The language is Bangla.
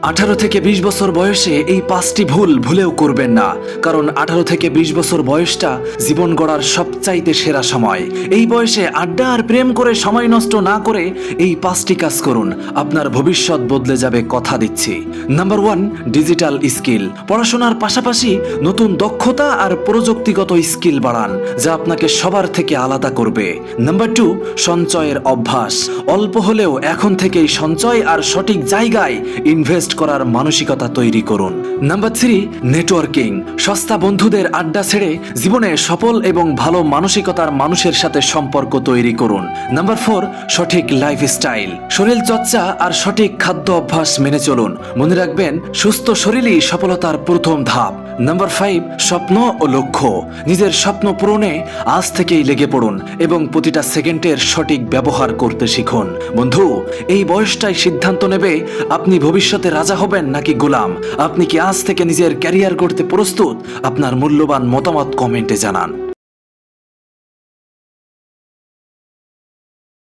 18 থেকে 20 বছর বয়সে এই 5টি ভুল ভুলেও করবেন না, কারণ 18 থেকে 20 বছর বয়সটা জীবন গড়ার সবচাইতে সেরা সময়। এই বয়সে আড্ডা আর প্রেম করে সময় নষ্ট না করে এই 5টি কাজ করুন, আপনার ভবিষ্যৎ বদলে যাবে, কথা দিচ্ছি। Number 1, digital skill. পড়াশোনার পাশাপাশি নতুন দক্ষতা আর প্রযুক্তিগত স্কিল বাড়ান, যা আপনাকে সবার থেকে আলাদা করবে। নাম্বার 2, সঞ্চয়ের অভ্যাস। অল্প হলেও এখন থেকেই সঞ্চয় আর সঠিক জায়গায় ইনভেস্ট করার মানসিকতা তৈরি করুন। Number 3, networking. সস্তা বন্ধুদের আড্ডা ছেড়ে জীবনে সফল এবং ভালো মানসিকতার মানুষের সাথে সম্পর্ক তৈরি করুন। নাম্বার 4, সঠিক লাইফস্টাইল। শরীর চর্চা আর সঠিক খাদ্য অভ্যাস মেনে চলুন। মনে রাখবেন, সুস্থ শরীরই সফলতার প্রথম ধাপ। নাম্বার 5, স্বপ্ন ও লক্ষ্য। নিজের স্বপ্ন পূরণে আজ থেকেই লেগে পড়ুন এবং প্রতিটা সেকেন্ডের সঠিক ব্যবহার করতে শিখুন। বন্ধু, এই বয়সটাই সিদ্ধান্ত নেবে আপনি ভবিষ্যতে রাজা হবেন নাকি গোলাম। আপনি কি আজ থেকে নিজের ক্যারিয়ার করতে প্রস্তুত? আপনার মূল্যবান মতামত কমেন্টে জানান।